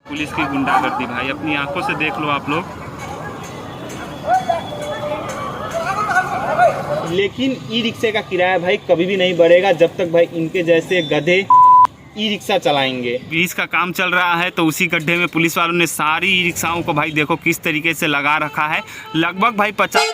Police की गुंडागर्दी भाई अपनी आंखों से देख लो आप लोग। लेकिन ई रिक्शे का किराया भाई कभी भी नहीं बढ़ेगा जब तक भाई इनके जैसे गधे ई रिक्शा चलाएंगे। ब्रिज का काम चल रहा है तो उसी गड्ढे में पुलिस वालों ने सारी ई रिक्शाओं को भाई देखो किस तरीके से लगा रखा है। लगभग भाई 50।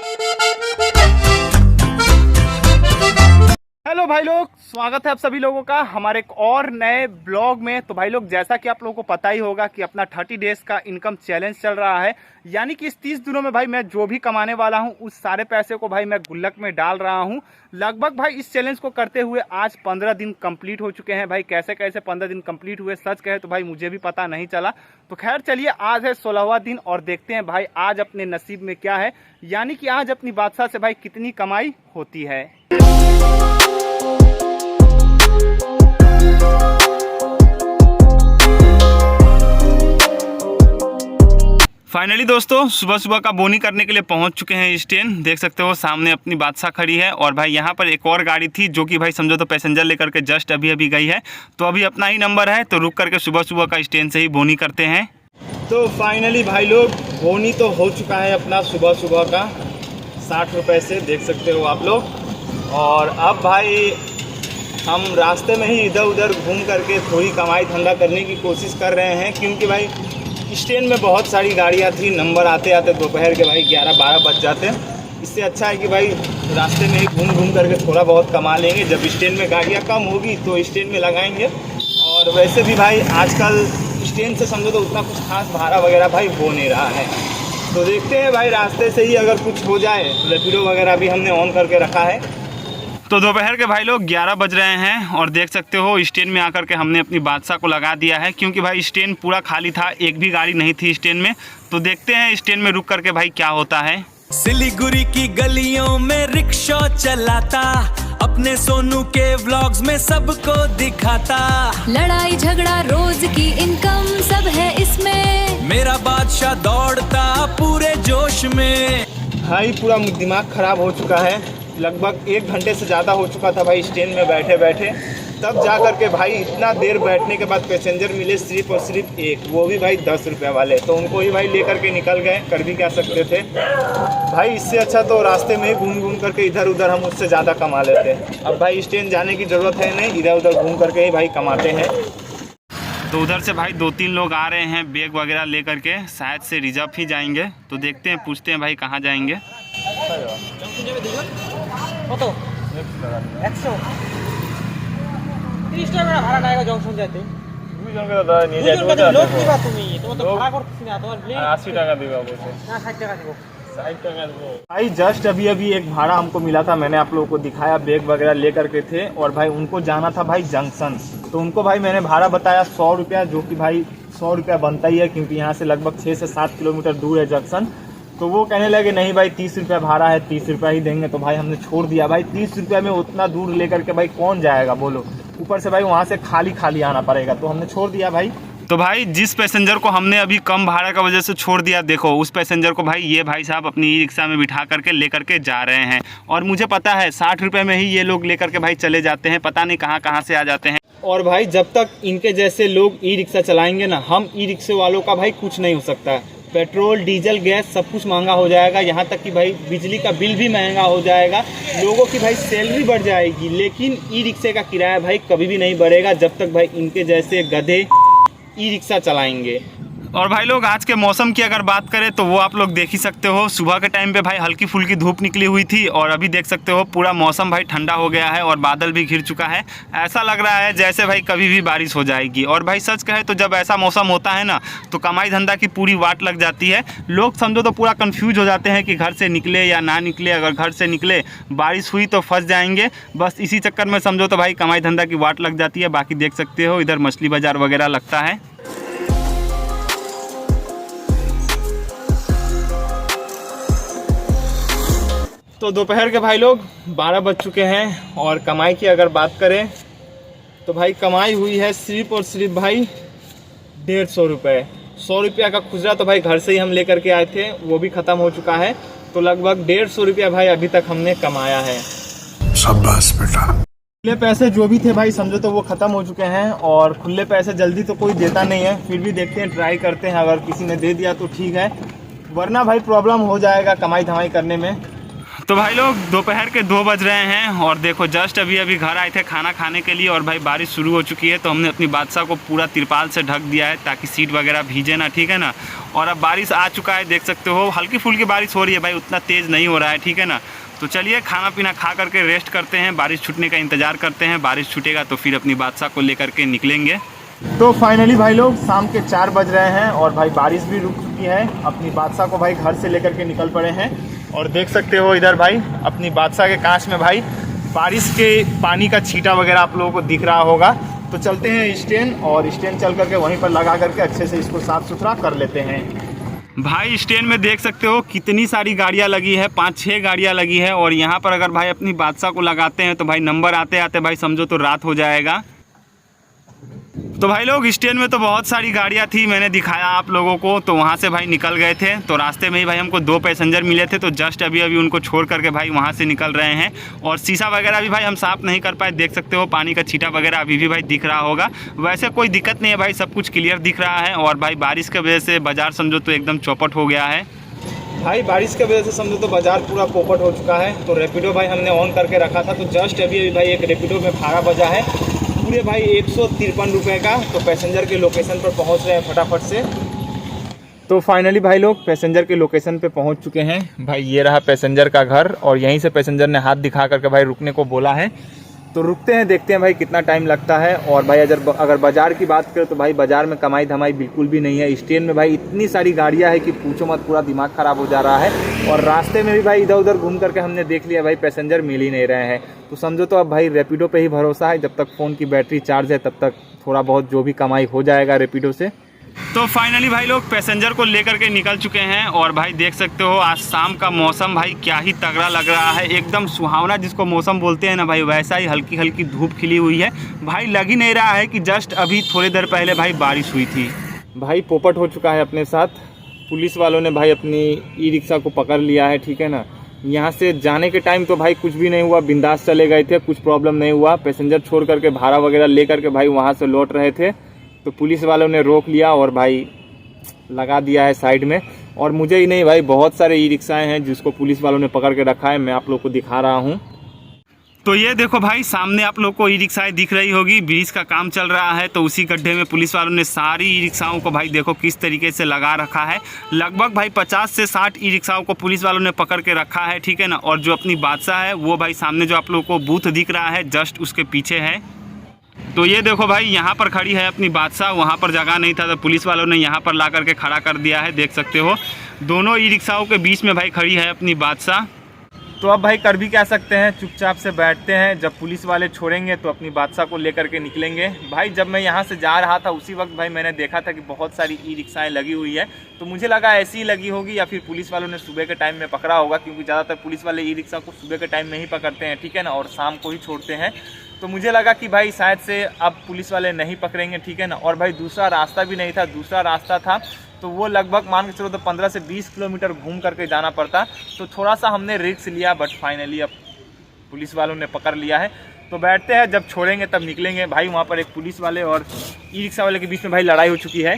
हेलो भाई लोग, स्वागत है आप सभी लोगों का हमारे एक और नए ब्लॉग में। तो भाई लोग, जैसा कि आप लोगों को पता ही होगा कि अपना 30 डेज का इनकम चैलेंज चल रहा है, यानी कि इस 30 दिनों में भाई मैं जो भी कमाने वाला हूं उस सारे पैसे को भाई मैं गुल्लक में डाल रहा हूं। लगभग भाई इस चैलेंज को करते हुए आज 15 दिन कंप्लीट हो चुके हैं। भाई कैसे कैसे 15 दिन कंप्लीट हुए सच कहे तो भाई मुझे भी पता नहीं चला। तो खैर चलिए, आज है 16वां दिन और देखते हैं भाई आज अपने नसीब में क्या है, यानी कि आज अपनी बादशाह से भाई कितनी कमाई होती है। फाइनली दोस्तों सुबह सुबह का बोनी करने के लिए पहुंच चुके हैं स्टैंड। देख सकते हो सामने अपनी बादशाह खड़ी है और भाई यहाँ पर एक और गाड़ी थी जो कि भाई समझो तो पैसेंजर लेकर के जस्ट अभी गई है। तो अभी अपना ही नंबर है तो रुक करके सुबह सुबह का स्टैंड से ही बोनी करते हैं। तो फाइनली भाई लोग बोनी तो हो चुका है अपना सुबह सुबह का 60 रुपये से, देख सकते हो आप लोग। और अब भाई हम रास्ते में ही इधर उधर घूम करके थोड़ी कमाई धंधा करने की कोशिश कर रहे हैं, क्योंकि भाई स्टैंड में बहुत सारी गाड़ियाँ थी। नंबर आते आते दोपहर के भाई 11-12 बज जाते हैं। इससे अच्छा है कि भाई रास्ते में ही घूम करके थोड़ा बहुत कमा लेंगे। जब स्टैंड में गाड़ियाँ कम होगी तो स्टैंड में लगाएंगे। और वैसे भी भाई आजकल स्टैंड से समझो तो उतना कुछ खास भाड़ा वगैरह भाई हो नहीं रहा है। तो देखते हैं भाई रास्ते से ही अगर कुछ हो जाए। रैपिडो वगैरह भी हमने ऑन करके रखा है। तो दोपहर के भाई लोग 11 बज रहे हैं और देख सकते हो स्टैंड में आकर के हमने अपनी बादशाह को लगा दिया है, क्योंकि भाई स्टैंड पूरा खाली था, एक भी गाड़ी नहीं थी स्टैंड में। तो देखते हैं स्टैंड में रुक करके भाई क्या होता है। सिलीगुड़ी की गलियों में रिक्शा चलाता, अपने सोनू के व्लॉग्स में सबको दिखाता। लड़ाई झगड़ा रोज की इनकम सब है इसमें, मेरा बादशाह दौड़ता पूरे जोश में। भाई पूरा दिमाग खराब हो चुका है। लगभग 1 घंटे से ज़्यादा हो चुका था भाई स्टैंड में बैठे बैठे। तब जा कर के भाई इतना देर बैठने के बाद पैसेंजर मिले सिर्फ और सिर्फ एक, वो भी भाई 10 रुपये वाले। तो उनको ही भाई लेकर के निकल गए, कर भी क्या सकते थे भाई। इससे अच्छा तो रास्ते में ही घूम करके इधर उधर हम उससे ज़्यादा कमा लेते हैं। अब भाई स्टैंड जाने की ज़रूरत है नहीं, इधर उधर घूम करके ही भाई कमाते हैं। तो उधर से भाई 2-3 लोग आ रहे हैं बैग वगैरह लेकर के, शायद से रिजर्व ही जाएंगे। तो देखते हैं, पूछते हैं भाई कहाँ जाएंगे। কত 100 30 টাকা করে ভাড়া নাইগো জংশন যেতে। দুইজনকে দাদা নিয়ে যাইতে হবে। লোক দিবা তুমি, তোমার তো ভাড়া করতেছ না, তোমার প্লেন 80 টাকা দিবা বলছে। না 60 টাকা দিব। 60 টাকা দেবো भाई। जस्ट अभी एक भाड़ा हमको मिला था, मैंने आप लोगों को दिखाया, बैग वगैरह लेकर के थे। और भाई उनको जाना था भाई जंक्शन। तो उनको भाई मैंने भाड़ा बताया 100 रुपया, जो कि भाई 100 रुपया बनता ही है, क्योंकि यहाँ से लगभग 6 से 7 किलोमीटर दूर है जंक्शन। तो वो कहने लगे नहीं भाई 30 रुपया भाड़ा है, 30 रुपया ही देंगे। तो भाई हमने छोड़ दिया भाई। 30 रुपया में उतना दूर लेकर के भाई कौन जाएगा बोलो, ऊपर से भाई वहाँ से खाली आना पड़ेगा। तो हमने छोड़ दिया भाई। तो भाई जिस पैसेंजर को हमने अभी कम भाड़ा का वजह से छोड़ दिया, देखो उस पैसेंजर को भाई ये भाई साहब अपनी ई रिक्शा में बिठा करके लेकर के जा रहे हैं। और मुझे पता है 60 रुपये में ही ये लोग लेकर के भाई चले जाते हैं, पता नहीं कहाँ से आ जाते हैं। और भाई जब तक इनके जैसे लोग ई रिक्शा चलाएंगे ना, हम ई रिक्शे वालों का भाई कुछ नहीं हो सकता। पेट्रोल डीजल गैस सब कुछ महंगा हो जाएगा, यहाँ तक कि भाई बिजली का बिल भी महंगा हो जाएगा, लोगों की भाई सैलरी बढ़ जाएगी। लेकिन ई रिक्शे का किराया भाई कभी भी नहीं बढ़ेगा जब तक भाई इनके जैसे गधे ई रिक्शा चलाएंगे। और भाई लोग आज के मौसम की अगर बात करें तो वो आप लोग देख ही सकते हो। सुबह के टाइम पे भाई हल्की फुल्की धूप निकली हुई थी और अभी देख सकते हो पूरा मौसम भाई ठंडा हो गया है और बादल भी घिर चुका है। ऐसा लग रहा है जैसे भाई कभी भी बारिश हो जाएगी। और भाई सच कहे तो जब ऐसा मौसम होता है ना, तो कमाई धंधा की पूरी वाट लग जाती है। लोग समझो तो पूरा कन्फ्यूज हो जाते हैं कि घर से निकले या ना निकले। अगर घर से निकले बारिश हुई तो फंस जाएंगे, बस इसी चक्कर में समझो तो भाई कमाई धंधा की वाट लग जाती है। बाकी देख सकते हो इधर मछली बाजार वगैरह लगता है। तो दोपहर के भाई लोग 12 बज चुके हैं और कमाई की अगर बात करें तो भाई कमाई हुई है सिर्फ और सिर्फ भाई 150 रुपये। 100 रुपया का खुजरा तो भाई घर से ही हम लेकर के आए थे, वो भी ख़त्म हो चुका है। तो लगभग 150 रुपया भाई अभी तक हमने कमाया है। शाबाश बेटा। खुले पैसे जो भी थे भाई समझो तो वो ख़त्म हो चुके हैं, और खुले पैसे जल्दी तो कोई देता नहीं है, फिर भी देखते हैं, ट्राई करते हैं, अगर किसी ने दे दिया तो ठीक है, वरना भाई प्रॉब्लम हो जाएगा कमाई धमाई करने में। तो भाई लोग दोपहर के 2 बज रहे हैं और देखो जस्ट अभी अभी घर आए थे खाना खाने के लिए, और भाई बारिश शुरू हो चुकी है, तो हमने अपनी बादशाह को पूरा तिरपाल से ढक दिया है ताकि सीट वगैरह भीजे ना, ठीक है ना। और अब बारिश आ चुका है, देख सकते हो हल्की फुल्की बारिश हो रही है भाई, उतना तेज़ नहीं हो रहा है, ठीक है ना। तो चलिए खाना पीना खा करके रेस्ट करते हैं, बारिश छूटने का इंतज़ार करते हैं, बारिश छूटेगा तो फिर अपनी बादशाह को लेकर के निकलेंगे। तो फाइनली भाई लोग शाम के 4 बज रहे हैं और भाई बारिश भी रुक चुकी है, अपनी बादशाह को भाई घर से लेकर के निकल पड़े हैं, और देख सकते हो इधर भाई अपनी बादशाह के कांच में भाई बारिश के पानी का छींटा वगैरह आप लोगों को दिख रहा होगा। तो चलते हैं स्टैंड, और स्टैंड चल करके वहीं पर लगा करके अच्छे से इसको साफ़ सुथरा कर लेते हैं। भाई स्टैंड में देख सकते हो कितनी सारी गाड़ियां लगी है, 5-6 गाड़ियां लगी है, और यहाँ पर अगर भाई अपनी बादशाह को लगाते हैं तो भाई नंबर आते आते भाई समझो तो रात हो जाएगा। तो भाई लोग स्टैंड में तो बहुत सारी गाड़ियां थी, मैंने दिखाया आप लोगों को, तो वहाँ से भाई निकल गए थे, तो रास्ते में ही भाई हमको 2 पैसेंजर मिले थे, तो जस्ट अभी अभी उनको छोड़ करके भाई वहाँ से निकल रहे हैं। और शीशा वगैरह भी भाई हम साफ़ नहीं कर पाए, देख सकते हो पानी का छींटा वगैरह अभी भी भाई दिख रहा होगा, वैसे कोई दिक्कत नहीं है भाई, सब कुछ क्लियर दिख रहा है। और भाई बारिश की वजह से बाज़ार समझो तो एकदम चौपट हो गया है भाई, बारिश की वजह से समझो तो बाज़ार पूरा पोपट हो चुका है। तो रैपिडो भाई हमने ऑन करके रखा था, तो जस्ट अभी अभी भाई एक रैपिडो में भाड़ा बजा है पूरे भाई 153 रुपये का, तो पैसेंजर के लोकेशन पर पहुंच रहे हैं फटाफट से। तो फाइनली भाई लोग पैसेंजर के लोकेशन पे पहुंच चुके हैं भाई, ये रहा पैसेंजर का घर, और यहीं से पैसेंजर ने हाथ दिखा करके भाई रुकने को बोला है, तो रुकते हैं, देखते हैं भाई कितना टाइम लगता है। और भाई अगर बाज़ार की बात करें तो भाई बाज़ार में कमाई धमाई बिल्कुल भी नहीं है, स्टैंड में भाई इतनी सारी गाड़ियां है कि पूछो मत, पूरा दिमाग ख़राब हो जा रहा है। और रास्ते में भी भाई इधर उधर घूम करके हमने देख लिया भाई पैसेंजर मिल ही नहीं रहे हैं, तो समझो तो अब भाई रैपिडो पे ही भरोसा है, जब तक फ़ोन की बैटरी चार्ज है तब तक थोड़ा बहुत जो भी कमाई हो जाएगा रैपिडो से। तो फाइनली भाई लोग पैसेंजर को लेकर के निकल चुके हैं, और भाई देख सकते हो आज शाम का मौसम भाई क्या ही तगड़ा लग रहा है, एकदम सुहावना जिसको मौसम बोलते हैं ना भाई, वैसा ही हल्की हल्की धूप खिली हुई है भाई, लग ही नहीं रहा है कि जस्ट अभी थोड़ी देर पहले भाई बारिश हुई थी। भाई पोपट हो चुका है अपने साथ, पुलिस वालों ने भाई अपनी ई रिक्शा को पकड़ लिया है, ठीक है ना। यहाँ से जाने के टाइम तो भाई कुछ भी नहीं हुआ, बिंदास चले गए थे, कुछ प्रॉब्लम नहीं हुआ, पैसेंजर छोड़ करके भाड़ा वगैरह ले करके भाई वहाँ से लौट रहे थे, तो पुलिस वालों ने रोक लिया और भाई लगा दिया है साइड में। और मुझे ही नहीं भाई बहुत सारे ई रिक्शाएँ हैं जिसको पुलिस वालों ने पकड़ के रखा है, मैं आप लोग को दिखा रहा हूँ। तो ये देखो भाई सामने आप लोग को ई रिक्शाएँ दिख रही होगी, ब्रिज का काम चल रहा है, तो उसी गड्ढे में पुलिस वालों ने सारी ई रिक्शाओं को भाई देखो किस तरीके से लगा रखा है, लगभग भाई 50 से 60 ई रिक्शाओं को पुलिस वालों ने पकड़ के रखा है, ठीक है ना। और जो अपनी बादशाह है वो भाई सामने जो आप लोग को बूथ दिख रहा है जस्ट उसके पीछे है। तो ये देखो भाई यहाँ पर खड़ी है अपनी बादशाह, वहाँ पर जगह नहीं था तो पुलिस वालों ने यहाँ पर ला करके खड़ा कर दिया है, देख सकते हो दोनों ई रिक्शाओं के बीच में भाई खड़ी है अपनी बादशाह। तो अब भाई कर भी क्या सकते हैं, चुपचाप से बैठते हैं, जब पुलिस वाले छोड़ेंगे तो अपनी बादशाह को लेकर के निकलेंगे। भाई जब मैं यहाँ से जा रहा था उसी वक्त भाई मैंने देखा था कि बहुत सारी ई रिक्शाएँ लगी हुई है, तो मुझे लगा ऐसी ही लगी होगी या फिर पुलिस वालों ने सुबह के टाइम में पकड़ा होगा, क्योंकि ज़्यादातर पुलिस वाले ई रिक्शा को सुबह के टाइम में ही पकड़ते हैं, ठीक है ना, और शाम को ही छोड़ते हैं। तो मुझे लगा कि भाई शायद से अब पुलिस वाले नहीं पकड़ेंगे, ठीक है ना। और भाई दूसरा रास्ता भी नहीं था, दूसरा रास्ता था तो वो लगभग मान के चलो तो 15 से 20 किलोमीटर घूम करके जाना पड़ता, तो थोड़ा सा हमने रिस्क लिया, बट फाइनली अब पुलिस वालों ने पकड़ लिया है। तो बैठते हैं, जब छोड़ेंगे तब निकलेंगे। भाई वहाँ पर एक पुलिस वाले और ई रिक्शा वाले के बीच में भाई लड़ाई हो चुकी है।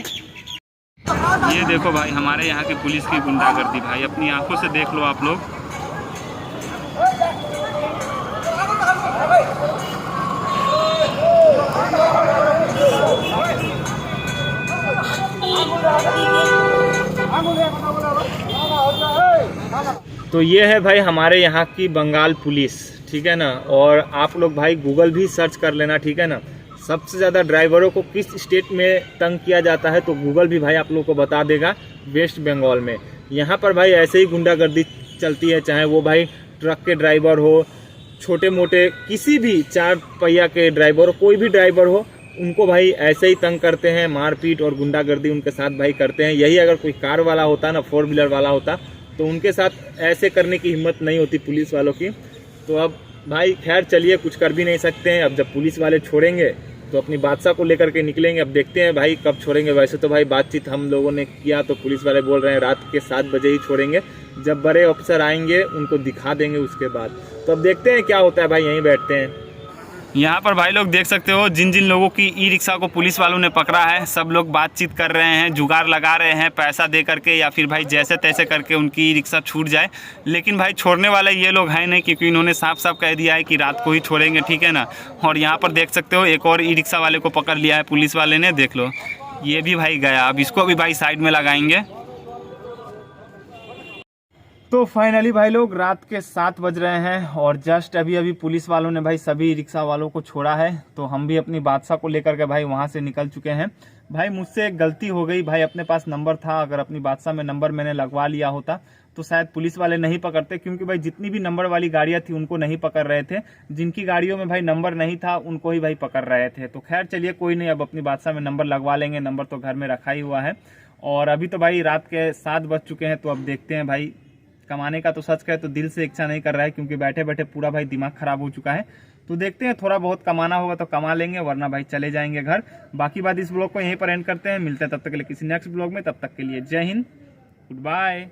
ये देखो भाई हमारे यहाँ की पुलिस की गुंडागर्दी भाई, अपनी आंखों से देख लो आप लोग। तो ये है भाई हमारे यहाँ की बंगाल पुलिस, ठीक है ना। और आप लोग भाई गूगल भी सर्च कर लेना, ठीक है ना, सबसे ज़्यादा ड्राइवरों को किस स्टेट में तंग किया जाता है तो गूगल भी भाई आप लोग को बता देगा, वेस्ट बंगाल में। यहाँ पर भाई ऐसे ही गुंडागर्दी चलती है, चाहे वो भाई ट्रक के ड्राइवर हो, छोटे मोटे किसी भी 4 पहिया के ड्राइवर हो, कोई भी ड्राइवर हो, उनको भाई ऐसे ही तंग करते हैं, मारपीट और गुंडागर्दी उनके साथ भाई करते हैं। यही अगर कोई कार वाला होता ना, 4 व्हीलर वाला होता, तो उनके साथ ऐसे करने की हिम्मत नहीं होती पुलिस वालों की। तो अब भाई खैर चलिए, कुछ कर भी नहीं सकते हैं। अब जब पुलिस वाले छोड़ेंगे तो अपनी बादशाह को लेकर के निकलेंगे। अब देखते हैं भाई कब छोड़ेंगे। वैसे तो भाई बातचीत हम लोगों ने किया तो पुलिस वाले बोल रहे हैं रात के 7 बजे ही छोड़ेंगे, जब बड़े ऑफिसर आएंगे उनको दिखा देंगे उसके बाद। तो अब देखते हैं क्या होता है भाई, यहीं बैठते हैं। यहाँ पर भाई लोग देख सकते हो जिन जिन लोगों की ई रिक्शा को पुलिस वालों ने पकड़ा है, सब लोग बातचीत कर रहे हैं, जुगाड़ लगा रहे हैं पैसा दे करके या फिर भाई जैसे तैसे करके उनकी ई रिक्शा छूट जाए। लेकिन भाई छोड़ने वाले ये लोग हैं नहीं, क्योंकि इन्होंने साफ साफ कह दिया है कि रात को ही छोड़ेंगे, ठीक है ना। और यहाँ पर देख सकते हो एक और ई रिक्शा वाले को पकड़ लिया है पुलिस वाले ने, देख लो ये भी भाई गया। अब इसको भी भाई साइड में लगाएंगे। तो फाइनली भाई लोग रात के 7 बज रहे हैं और जस्ट अभी अभी पुलिस वालों ने भाई सभी रिक्शा वालों को छोड़ा है। तो हम भी अपनी बादशाह को लेकर के भाई वहां से निकल चुके हैं। भाई मुझसे एक गलती हो गई भाई, अपने पास नंबर था, अगर अपनी बादशाह में नंबर मैंने लगवा लिया होता तो शायद पुलिस वाले नहीं पकड़ते, क्योंकि भाई जितनी भी नंबर वाली गाड़ियां थी उनको नहीं पकड़ रहे थे, जिनकी गाड़ियों में भाई नंबर नहीं था उनको ही भाई पकड़ रहे थे। तो खैर चलिए कोई नहीं, अब अपनी बादशाह में नंबर लगवा लेंगे, नंबर तो घर में रखा ही हुआ है। और अभी तो भाई रात के 7 बज चुके हैं, तो अब देखते हैं भाई। कमाने का तो सच कहे तो दिल से इच्छा नहीं कर रहा है, क्योंकि बैठे बैठे पूरा भाई दिमाग खराब हो चुका है। तो देखते हैं, थोड़ा बहुत कमाना होगा तो कमा लेंगे, वरना भाई चले जाएंगे घर। बाकी बात इस ब्लॉग को यहीं पर एंड करते हैं, मिलते हैं तब तक के लिए किसी नेक्स्ट ब्लॉग में। तब तक के लिए जय हिंद, गुड बाय।